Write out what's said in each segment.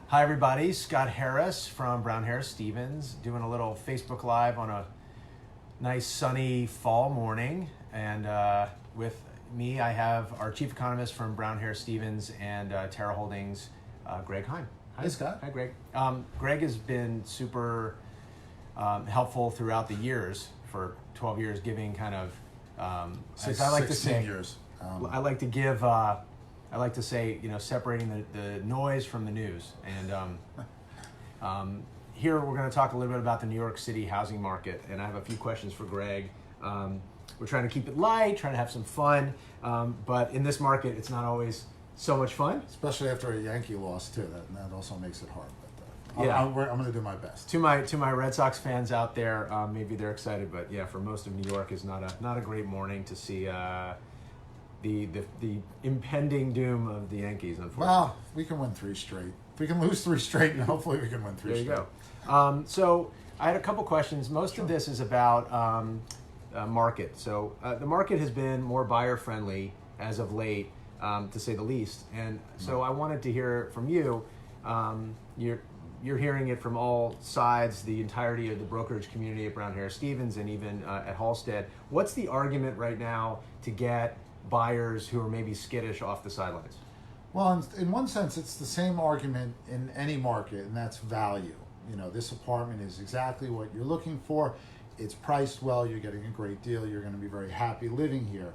Hi everybody, Scott Harris from Brown Harris Stevens doing a little Facebook Live on a nice sunny fall morning. And with me, I have our Chief Economist from Brown Harris Stevens and Terra Holdings, Greg Heym. Hi. Hey Scott. Hi Greg. Greg has been super helpful throughout the years, for 12 years, giving kind of, as I like to say, years. I like to give, I like to say, separating the noise from the news. And here we're going to talk a little bit about the New York City housing market. And I have a few questions for Greg. We're trying to keep it light, trying to have some fun. But in this market, it's not always so much fun. Especially after a Yankee loss too. That also makes it hard. But yeah. I'm going to do my best. To my Red Sox fans out there, maybe they're excited, but yeah, for most of New York, is not a great morning to see the impending doom of the Yankees, unfortunately. Well, we can win 3 straight. If we can lose 3 straight, and hopefully we can win 3 straight. There you go. So I had a couple questions. Most of this is about market. So the market has been more buyer friendly as of late, to say the least. And so I wanted to hear from you. You're hearing it from all sides, the entirety of the brokerage community at Brown Harris Stevens and even at Halstead. What's the argument right now to get buyers who are maybe skittish off the sidelines? Well, in one sense, it's the same argument in any market, and that's value. This apartment is exactly what you're looking for. It's priced well. You're getting a great deal. You're going to be very happy living here.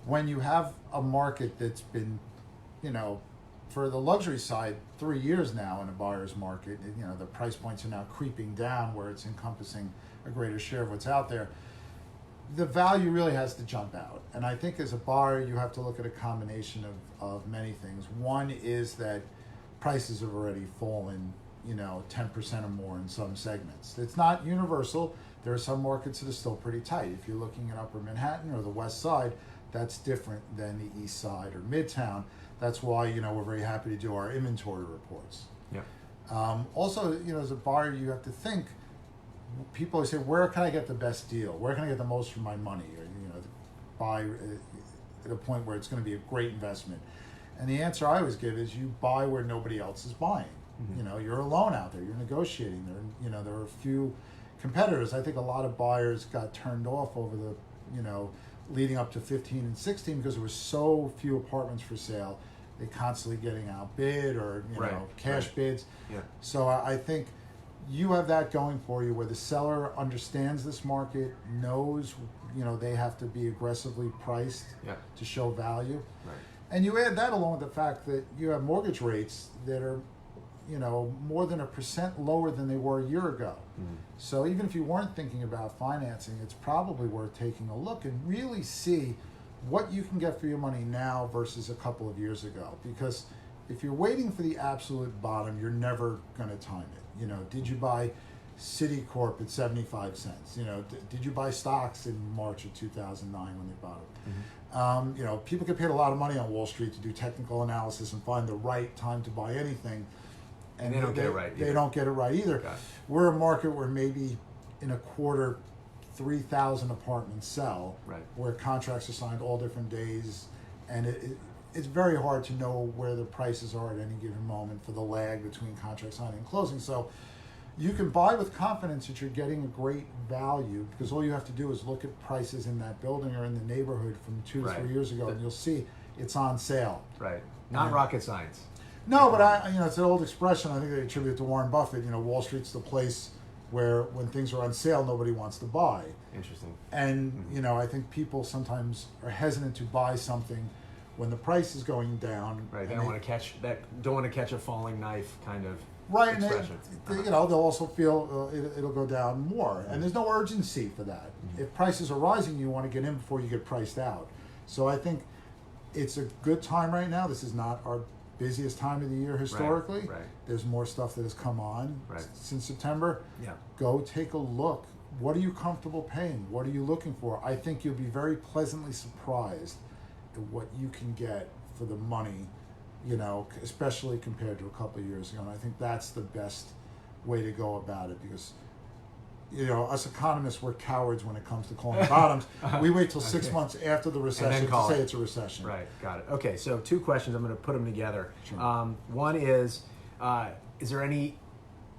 When you have a market that's been, for the luxury side, 3 years now in a buyer's market, the price points are now creeping down where it's encompassing a greater share of what's out there. The value really has to jump out. And I think as a buyer, you have to look at a combination of many things. One is that prices have already fallen, 10% or more in some segments. It's not universal. There are some markets that are still pretty tight. If you're looking at Upper Manhattan or the West Side, that's different than the East Side or Midtown. That's why, we're very happy to do our inventory reports. Yeah. Also, as a buyer, you have to think, people always say, where can I get the best deal? Where can I get the most for my money? Or, buy at a point where it's going to be a great investment. And the answer I always give is you buy where nobody else is buying. Mm-hmm. You're alone out there. You're negotiating. There are a few competitors. I think a lot of buyers got turned off over the, leading up to 15 and 16 because there were so few apartments for sale. They constantly getting outbid or cash bids. Yeah. So I think you have that going for you where the seller understands this market, knows they have to be aggressively priced to show value. Right. And you add that along with the fact that you have mortgage rates that are more than 1% lower than they were a year ago. Mm-hmm. So even if you weren't thinking about financing, it's probably worth taking a look and really see what you can get for your money now versus a couple of years ago. Because if you're waiting for the absolute bottom, you're never going to time it. Did you buy Citicorp at 75 cents? Did you buy stocks in March of 2009 when they bought it? Mm-hmm. People get paid a lot of money on Wall Street to do technical analysis and find the right time to buy anything. And they don't get it right either. They don't get it right either. We're a market where maybe in a quarter, 3,000 apartments sell, where contracts are signed all different days. And it's very hard to know where the prices are at any given moment for the lag between contract signing and closing. So you can buy with confidence that you're getting a great value because all you have to do is look at prices in that building or in the neighborhood from 2 to 3 years ago, and you'll see it's on sale. Right. Not rocket science. No, but it's an old expression. I think they attribute it to Warren Buffett. Wall Street's the place where when things are on sale, nobody wants to buy. Interesting. And, I think people sometimes are hesitant to buy something when the price is going down. Right. They don't want to catch a falling knife kind of expression. And they'll also feel it'll go down more. And there's no urgency for that. Mm-hmm. If prices are rising, you want to get in before you get priced out. So I think it's a good time right now. This is not our busiest time of the year historically. Right. There's more stuff that has come on since September. Yeah. Go take a look. What are you comfortable paying? What are you looking for? I think you'll be very pleasantly surprised at what you can get for the money, especially compared to a couple of years ago. And I think that's the best way to go about it because us economists, we're cowards when it comes to calling bottoms. We wait till 6 months after the recession to say it's a recession. Right, got it. Okay, so 2 questions. I'm going to put them together. Sure. One is, is there any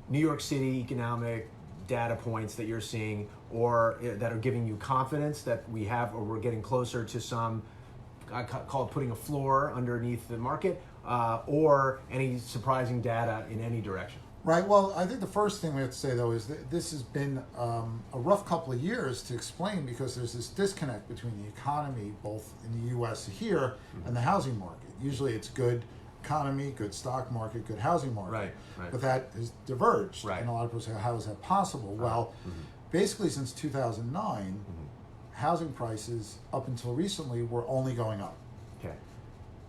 New York City economic data points that you're seeing, or that are giving you confidence that we have, or we're getting closer to some, I call it putting a floor underneath the market, or any surprising data in any direction? Right. Well, I think the first thing we have to say, though, is that this has been a rough couple of years to explain, because there's this disconnect between the economy, both in the U.S. here and the housing market. Usually it's good economy, good stock market, good housing market. Right. But that has diverged. Right. And a lot of people say, how is that possible? Well, basically since 2009, housing prices up until recently were only going up. Okay.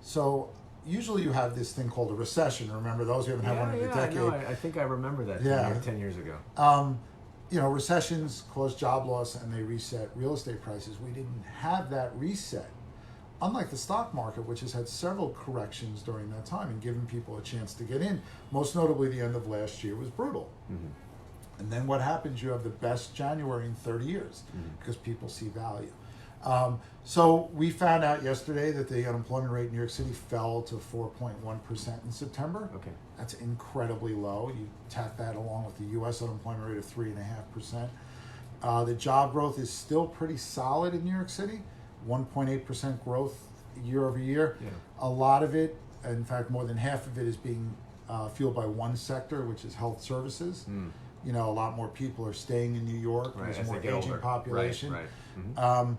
So usually you have this thing called a recession. Remember those? We haven't had one in a decade. No, I think I remember that 10 years ago. Recessions cause job loss and they reset real estate prices. We didn't have that reset. Unlike the stock market, which has had several corrections during that time and given people a chance to get in, most notably the end of last year was brutal. And then what happens? You have the best January in 30 years because people see value. So we found out yesterday that the unemployment rate in New York City fell to 4.1% in September. Okay. That's incredibly low. You tack that along with the U.S. unemployment rate of 3.5%. The job growth is still pretty solid in New York City, 1.8% growth year over year. Yeah. A lot of it, in fact, more than half of it is being fueled by one sector, which is health services. A lot more people are staying in New York. Right, There's a more as they get aging older. population. Right.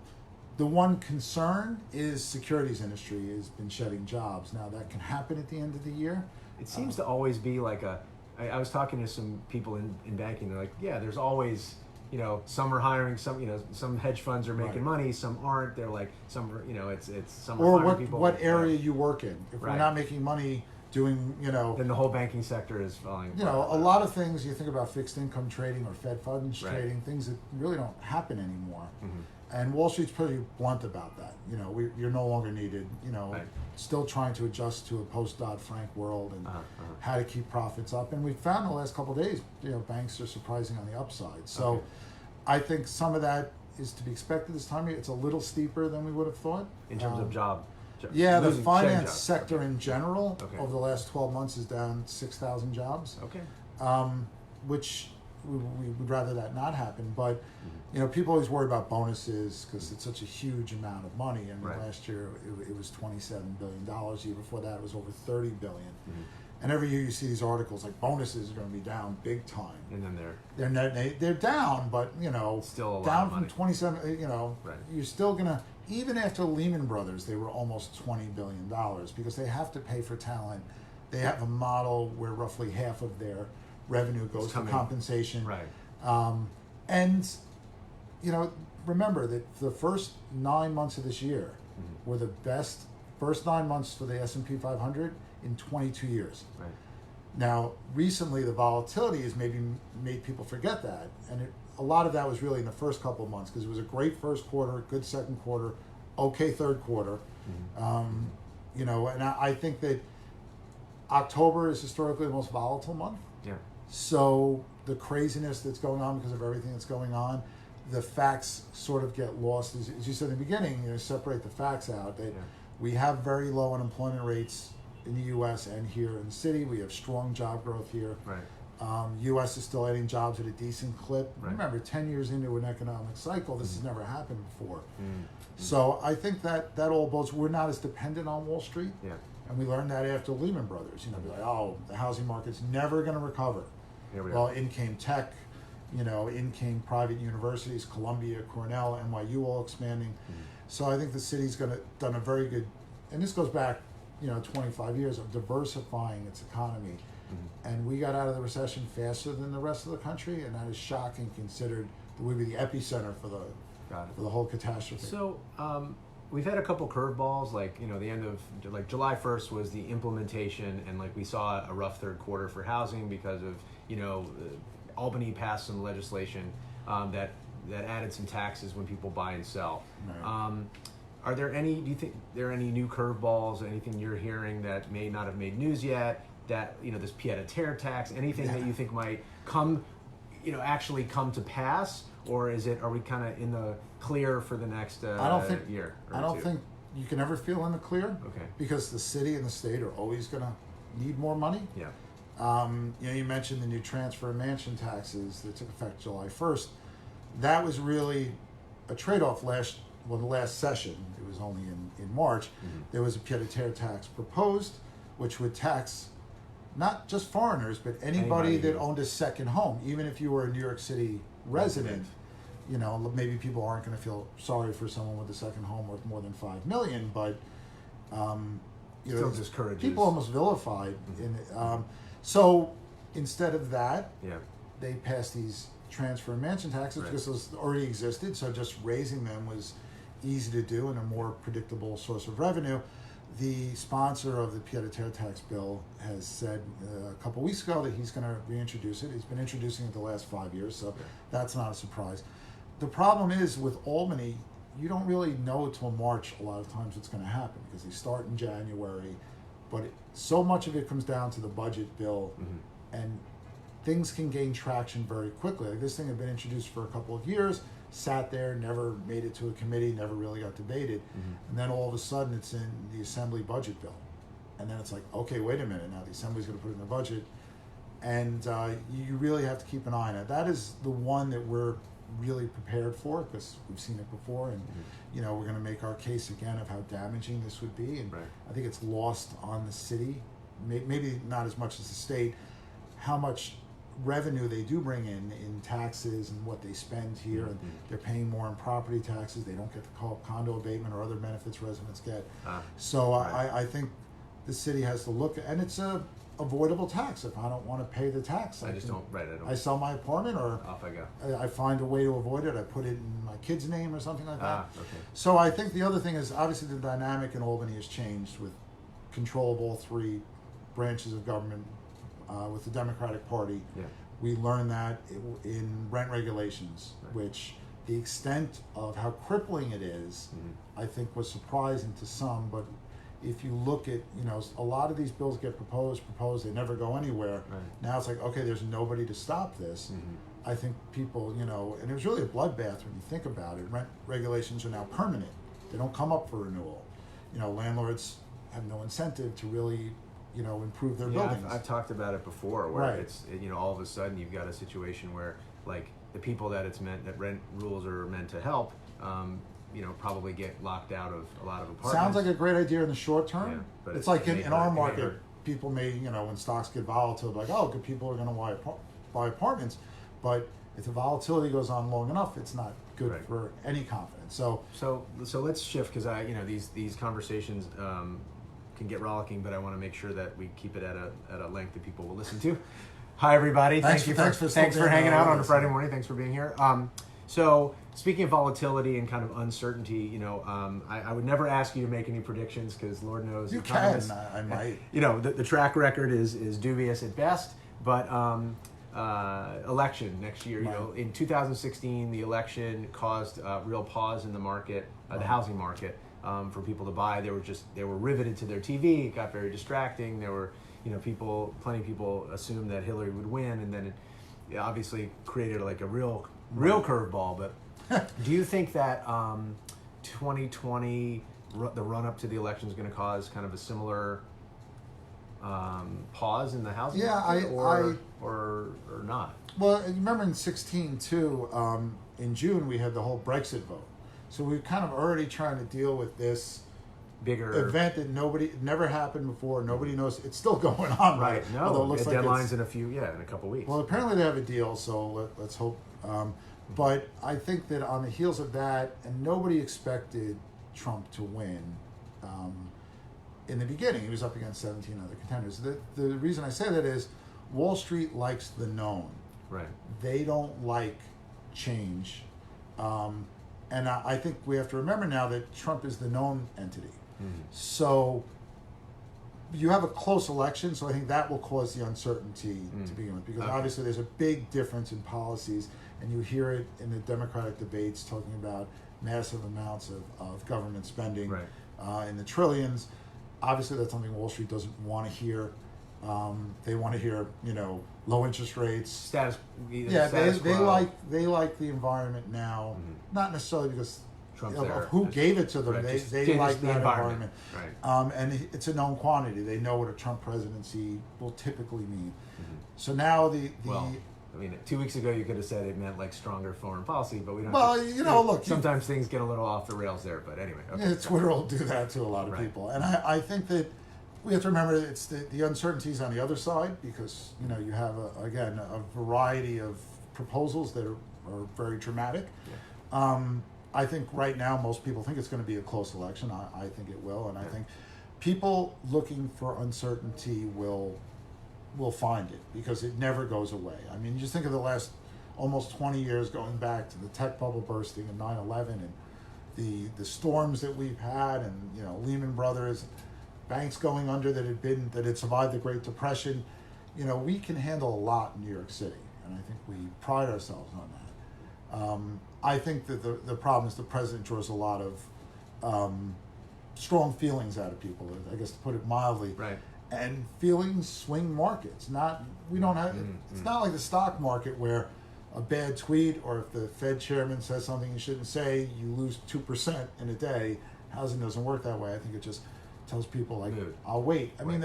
The one concern is securities industry has been shedding jobs. Now that can happen at the end of the year. It seems to always be like I was talking to some people in banking. They're like, yeah, there's always, some are hiring, some hedge funds are making money, some aren't. They're like, some are, it's some are Or hiring people. what area you work in. If we're Right. not making money doing, Then the whole banking sector is falling. a lot of things, you think about fixed income trading or Fed funds Right. trading, things that really don't happen anymore. And Wall Street's pretty blunt about that. You're no longer needed. Right. Still trying to adjust to a post-Dodd-Frank world and how to keep profits up. And we've found the last couple of days, banks are surprising on the upside. So Okay. I think some of that is to be expected this time. It's a little steeper than we would have thought. In terms of job. Yeah, the shedding finance jobs. sector in general Okay. over the last 12 months is down 6,000 jobs. Okay. Which we would rather that not happen. But, people always worry about bonuses because it's such a huge amount of money. And Right. last year it was $27 billion. The year before that it was over $30 billion. And every year you see these articles like bonuses are going to be down big time. And then They're down, but, Still a lot down of from money. 27, Right. you're still going to, even after Lehman Brothers, they were almost $20 billion because they have to pay for talent. They have a model where roughly half of their revenue goes to compensation. Right. And, remember that the first 9 months of this year were the best first 9 months for the S&P 500 in 22 years. Right. Now, recently, the volatility has maybe made people forget that. And a lot of that was really in the first couple of months because it was a great first quarter, good second quarter, okay third quarter. And I think that October is historically the most volatile month. Yeah. So the craziness that's going on because of everything that's going on, the facts sort of get lost. As you said in the beginning, separate the facts out. That we have very low unemployment rates in the U.S. and here in the city. We have strong job growth here. Right. U.S. is still adding jobs at a decent clip. Right. Remember, 10 years into an economic cycle, this has never happened before. So I think that all bodes. We're not as dependent on Wall Street. Yeah. And we learned that after Lehman Brothers. Be like, oh, the housing market's never going to recover. Here we Well, are. in came tech, in came private universities, Columbia, Cornell, NYU, all expanding. So I think the city's done a very good, and this goes back, 25 years of diversifying its economy. And we got out of the recession faster than the rest of the country, and that is shocking considered that we'd be the epicenter for the whole catastrophe. So we've had a couple curveballs, like the end of July 1st was the implementation, and we saw a rough third quarter for housing because of Albany passed some legislation that added some taxes when people buy and sell. Right. Are there any? Do you think there are any new curveballs? Anything you're hearing that may not have made news yet? That this pied-à-terre tax? Anything that you think might come, actually come to pass, or are we kind of in the clear for the next year? I don't think you can ever feel in the clear. Okay. Because the city and the state are always going to need more money. Yeah. You mentioned the new transfer and mansion taxes that took effect July 1st. That was really a trade-off the last session. It was only in March. There was a pied-à-terre tax proposed, which would tax not just foreigners, but anybody that owned a second home, even if you were a New York City resident. Maybe people aren't going to feel sorry for someone with a second home worth more than $5 million, but still discourages. People almost vilified. So instead of that, they passed these transfer and mansion taxes because those already existed. So just raising them was easy to do and a more predictable source of revenue. The sponsor of the pied-à-terre tax bill has said a couple weeks ago that he's going to reintroduce it. He's been introducing it the last 5 years, so that's not a surprise. The problem is with Albany, you don't really know until March a lot of times what's going to happen because they start in January, but so much of it comes down to the budget bill, and things can gain traction very quickly. Like this thing had been introduced for a couple of years, sat there, never made it to a committee, never really got debated, and then all of a sudden it's in the Assembly budget bill. And then it's like, okay, wait a minute, now the Assembly's going to put it in the budget, and you really have to keep an eye on it. That is the one that we're really prepared for because we've seen it before, and we're going to make our case again of how damaging this would be, and I think it's lost on the city, maybe not as much as the state, how much revenue they do bring in taxes and what they spend here, and they're paying more in property taxes. They don't get the condo abatement or other benefits residents get. I think the city has to look, and it's a avoidable tax. If I don't want to pay the tax, I sell my apartment, or off I go. I find a way to avoid it. I put it in my kid's name or something like that. Okay. So I think the other thing is obviously the dynamic in Albany has changed with control of all three branches of government with the Democratic Party. We learned that in rent regulations, which the extent of how crippling it is, I think was surprising to some, but if you look at, a lot of these bills get proposed, they never go anywhere. Now it's like, okay, there's nobody to stop this. I think people, and it was really a bloodbath when you think about it. Rent regulations are now permanent. They don't come up for renewal. Landlords have no incentive to really, improve their buildings. I've talked about it before where it's, all of a sudden you've got a situation where like the people that rent rules are meant to help, probably get locked out of a lot of apartments. Sounds like a great idea in the short term. But it's like in our market, people may, when stocks get volatile, like, oh, good people are going to buy apartments. But if the volatility goes on long enough, it's not good for any confidence. So let's shift because these conversations can get rollicking, but I want to make sure that we keep it at a length that people will listen to. Hi everybody, thanks for hanging out on a Friday morning. Thanks for being here. So speaking of volatility and kind of uncertainty, I would never ask you to make any predictions because Lord knows you can. I might. The track record is dubious at best, but election next year. In 2016, the election caused real pause in the market, the housing market, for people to buy. They were riveted to their TV. It got very distracting. There were plenty of people assumed that Hillary would win, and then it obviously created like a real curveball. But do you think that 2020, the run up to the election, is going to cause kind of a similar pause in the housing market, or not? Well, remember in 16 too, in June we had the whole Brexit vote, so we're kind of already trying to deal with this bigger event that never happened before. Nobody knows it's still going on, right? No, although it looks like deadlines in a couple weeks. Well, apparently they have a deal, so let's hope. But I think that on the heels of that, and nobody expected Trump to win. In the beginning, he was up against 17 other contenders. The reason I say that is Wall Street likes the known. Right. They don't like change. And I think we have to remember now that Trump is the known entity. So you have a close election, so I think that will cause the uncertainty to begin with, because obviously there's a big difference in policies, and you hear it in the Democratic debates talking about massive amounts of government spending in the trillions. Obviously that's something Wall Street doesn't want to hear. They want to hear, low interest rates. They like the environment now, not necessarily because Trump's of there. who gave it to them. Right, They just like the that environment. environment. And it's a known quantity. They know what a Trump presidency will typically mean. Mm-hmm. So now Well, I mean, 2 weeks ago you could have said it meant like stronger foreign policy, but we don't. Well, look. Sometimes things get a little off the rails there, but anyway. Okay, Yeah, Twitter will do that to a lot of people, and I think that we have to remember that it's the uncertainties on the other side, because you have a variety of proposals that are very dramatic. Yeah. I think right now most people think it's going to be a close election. I think it will, and I think people looking for uncertainty will find it, because it never goes away. I mean, just think of the last almost 20 years going back to the tech bubble bursting in 9/11 and the storms that we've had, and Lehman Brothers, banks going under that had survived the Great Depression. We can handle a lot in New York City, and I think we pride ourselves on that. I think that the problem is the president draws a lot of strong feelings out of people, I guess, to put it mildly. Right. And feelings swing markets. It's not like the stock market where a bad tweet, or if the Fed chairman says something you shouldn't say, you lose 2% in a day. Housing doesn't work that way. I think it just tells people, like, I'll wait. I mean,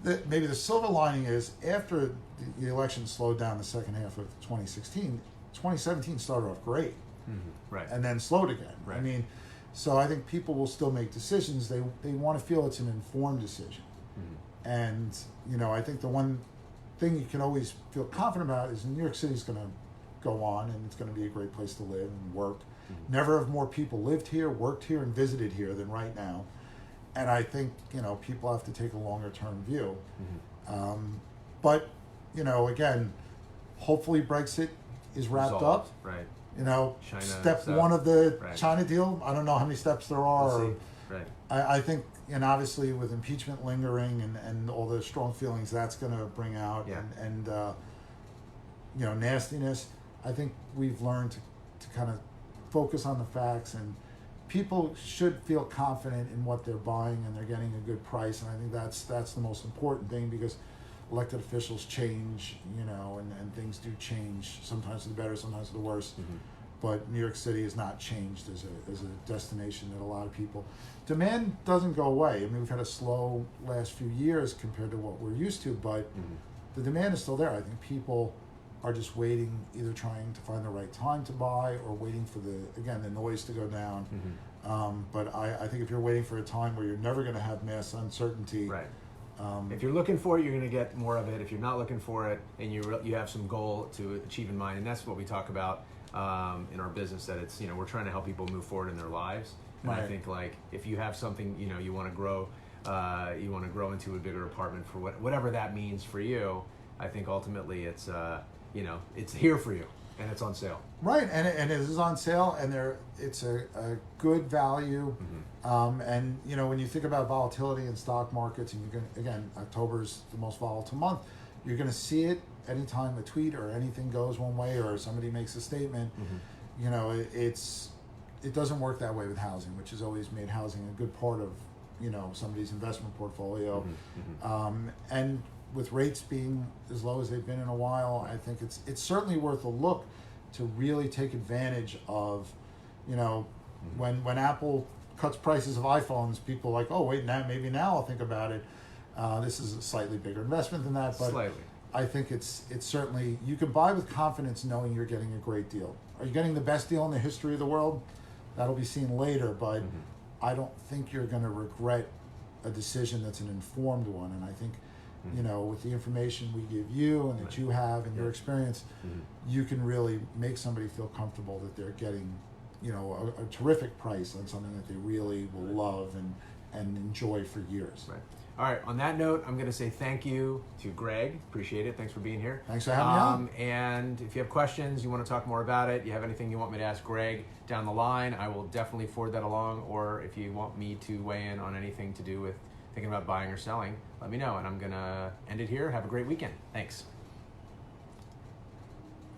maybe the silver lining is, after the election slowed down the second half of 2016, 2017 started off great. Mm-hmm. Right. And then slowed again. Right. I mean, so I think people will still make decisions. They want to feel it's an informed decision. Mm-hmm. And, I think the one thing you can always feel confident about is New York City is going to go on, and it's going to be a great place to live and work. Mm-hmm. Never have more people lived here, worked here, and visited here than right now. And I think, people have to take a longer term view. Mm-hmm. But, again, hopefully Brexit is wrapped Resolved. up. Right. China step stuff. one of the Right. China deal. I don't know how many steps there are. We'll see. Right. I think, and obviously with impeachment lingering and all the strong feelings that's going to bring out, and nastiness, I think we've learned to kind of focus on the facts, and people should feel confident in what they're buying, and they're getting a good price. And I think that's the most important thing, because elected officials change, and things do change, sometimes for the better, sometimes for the worse. Mm-hmm. But New York City has not changed as a destination that a lot of people. Demand doesn't go away. I mean, we've had a slow last few years compared to what we're used to, but the demand is still there. I think people are just waiting, either trying to find the right time to buy, or waiting for the noise to go down. Mm-hmm. But I think if you're waiting for a time where you're never going to have mass uncertainty, right. If you're looking for it, you're going to get more of it. If you're not looking for it, and you have some goal to achieve in mind, and that's what we talk about in our business, that it's, we're trying to help people move forward in their lives. And right. I think, like, if you have something, you want to grow, into a bigger apartment for whatever that means for you. I think ultimately it's it's here for you, and it's on sale. Right, and it is on sale, and it's a good value. Mm-hmm. And when you think about volatility in stock markets, and October's the most volatile month, you're going to see it anytime a tweet or anything goes one way, or somebody makes a statement. Mm-hmm. It doesn't work that way with housing, which has always made housing a good part of somebody's investment portfolio. Mm-hmm. Mm-hmm. And with rates being as low as they've been in a while, I think it's certainly worth a look to really take advantage of, mm-hmm. when Apple cuts prices of iPhones, people are like, oh wait, maybe now I'll think about it. This is a slightly bigger investment than that, but slightly. I think it's certainly, you can buy with confidence knowing you're getting a great deal. Are you getting the best deal in the history of the world? That'll be seen later, but mm-hmm. I don't think you're going to regret a decision that's an informed one. And I think, mm-hmm. With the information we give you and that you have and your experience, mm-hmm. you can really make somebody feel comfortable that they're getting, a terrific price on something that they really will love and enjoy for years. Right. All right, on that note, I'm going to say thank you to Greg. Appreciate it. Thanks for being here. Thanks for having me on. And if you have questions, you want to talk more about it, you have anything you want me to ask Greg down the line, I will definitely forward that along. Or if you want me to weigh in on anything to do with thinking about buying or selling, let me know. And I'm going to end it here. Have a great weekend. Thanks.